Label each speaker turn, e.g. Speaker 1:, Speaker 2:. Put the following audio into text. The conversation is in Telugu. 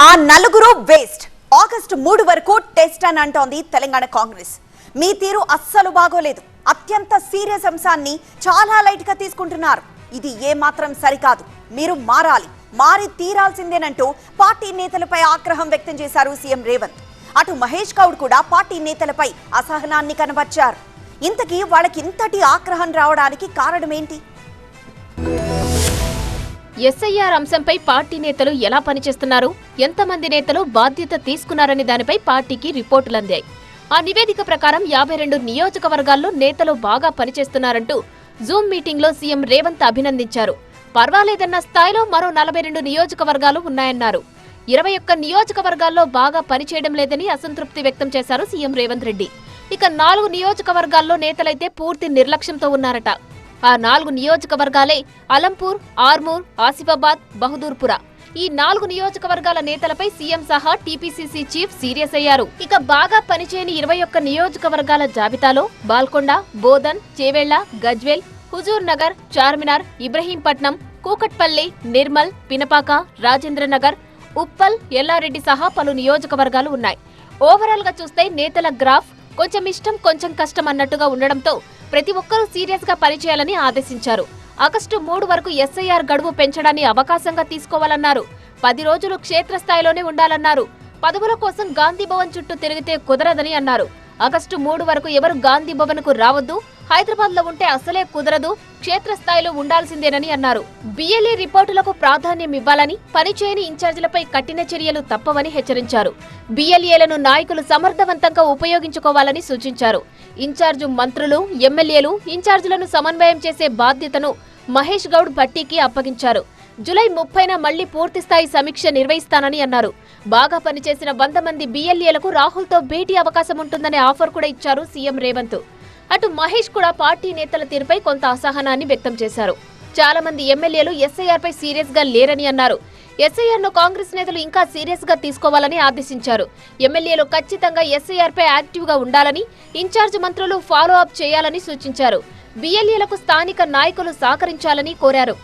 Speaker 1: ఆ నలుగురు వేస్ట్. ఆగస్టు 3 వరకు టెస్ట్ అని అంటోంది తెలంగాణ కాంగ్రెస్. మీ తీరు అస్సలు బాగోలేదు. అత్యంత సీరియస్ అంశాన్ని చాలా లైట్ గా తీసుకుంటున్నారు. ఇది ఏమాత్రం సరికాదు. మీరు మారి తీరాల్సిందేనంటూ పార్టీ నేతలపై ఆగ్రహం వ్యక్తం చేశారు సీఎం రేవంత్. అటు మహేష్ గౌడ్ కూడా పార్టీ నేతలపై అసహనాన్ని కనబర్చారు. ఇంతకీ వాళ్ళకి ఇంతటి ఆగ్రహం రావడానికి కారణమేంటి?
Speaker 2: ఎస్ఐఆర్ అంశంపై పార్టీ నేతలు ఎలా పనిచేస్తున్నారు, ఎంతమంది నేతలు బాధ్యత తీసుకున్నారనే దానిపై పార్టీకి రిపోర్టులు అందాయి. ఆ నివేదిక ప్రకారం 52 నియోజకవర్గాల్లో నేతలు బాగా పనిచేస్తున్నారంటూ జూమ్ మీటింగ్లో సీఎం రేవంత్ అభినందించారు. పర్వాలేదన్న స్థాయిలో మరో 42 నియోజకవర్గాలు ఉన్నాయన్నారు. 21 నియోజకవర్గాల్లో బాగా పనిచేయడం లేదని అసంతృప్తి వ్యక్తం చేశారు సీఎం రేవంత్ రెడ్డి. ఇక 4 నియోజకవర్గాల్లో నేతలైతే పూర్తి నిర్లక్ష్యంతో ఉన్నారట. ఆ 4 నియోజకవర్గాలే అలంపూర్, ఆర్మూర్, ఆసిఫాబాద్, బహదూర్పుర. ఈ 4 నియోజకవర్గాల నేతలపై సీఎం సహా టీపీసీసీ చీఫ్ సీరియస్ అయ్యారు. ఇక బాగా పనిచేయని 21 నియోజకవర్గాల జాబితాలో బాల్కొండ, బోధన్, చేవెళ్ల, గజ్వేల్, హుజూర్ నగర్, చార్మినార్, ఇబ్రహీంపట్నం, కూకట్పల్లి, నిర్మల్, పినపాక, రాజేంద్రనగర్, ఉప్పల్, ఎల్లారెడ్డి సహా పలు నియోజకవర్గాలు ఉన్నాయి. ఓవరాల్ గా చూస్తే నేతల గ్రాఫ్ కొంచెం ఇష్టం కొంచెం కష్టం అన్నట్టుగా ఉండడంతో ప్రతి ఒక్కరూ సీరియస్ గా పనిచేయాలని ఆదేశించారు. ఆగస్టు 3 వరకు ఎస్ఐఆర్ గడువు పెంచడాన్ని అవకాశంగా తీసుకోవాలన్నారు. 10 రోజులు క్షేత్రస్థాయిలోనే ఉండాలన్నారు. పదవుల కోసం గాంధీ భవన్ చుట్టూ తిరిగితే కుదరదని అన్నారు. ఆగస్టు 3 వరకు ఎవరు గాంధీ భవన్ కు రావద్దు, హైదరాబాద్ లో ఉంటే అసలే కుదరదు, క్షేత్రస్థాయిలో ఉండాల్సిందేనని అన్నారు. బిఎల్ఏ రిపోర్టులకు ప్రాధాన్యం ఇవ్వాలని, పనిచేయని ఇన్ఛార్జీలపై కఠిన చర్యలు తప్పవని హెచ్చరించారు. బిఎల్ఏలను నాయకులు సమర్థవంతంగా ఉపయోగించుకోవాలని సూచించారు. ఇన్ఛార్జు మంత్రులు, ఎమ్మెల్యేలు, ఇన్ఛార్జీలను సమన్వయం చేసే బాధ్యతను మహేష్ గౌడ్ భట్టీకి అప్పగించారు. జూలై 30న మళ్లీ పూర్తిస్థాయి సమీక్ష నిర్వహిస్తానని అన్నారు. బాగా పనిచేసిన 100 మంది బిఎల్ఏలకు రాహుల్తో భేటీ అవకాశం ఉంటుందనే ఆఫర్ కూడా ఇచ్చారు సీఎం రేవంత్. అటు మహేష్ కూడా పార్టీ నేతల తీరుపై కొంత అసహనాన్ని వ్యక్తం చేశారు. చాలా మంది ఎమ్మెల్యేలు ఎస్ఐఆర్ పై సీరియస్ గా లేరని అన్నారు. ఎస్ఐఆర్ ను కాంగ్రెస్ నేతలు ఇంకా సీరియస్ గా తీసుకోవాలని ఆదేశించారు. ఎమ్మెల్యేలు ఖచ్చితంగా ఎస్ఐఆర్ పై యాక్టివ్ గా ఉండాలని, ఇన్ఛార్జ్ మంత్రులు ఫాలో అప్ చేయాలని సూచించారు. బిఎల్ఏలకు స్థానిక నాయకులు సహకరించాలని కోరారు.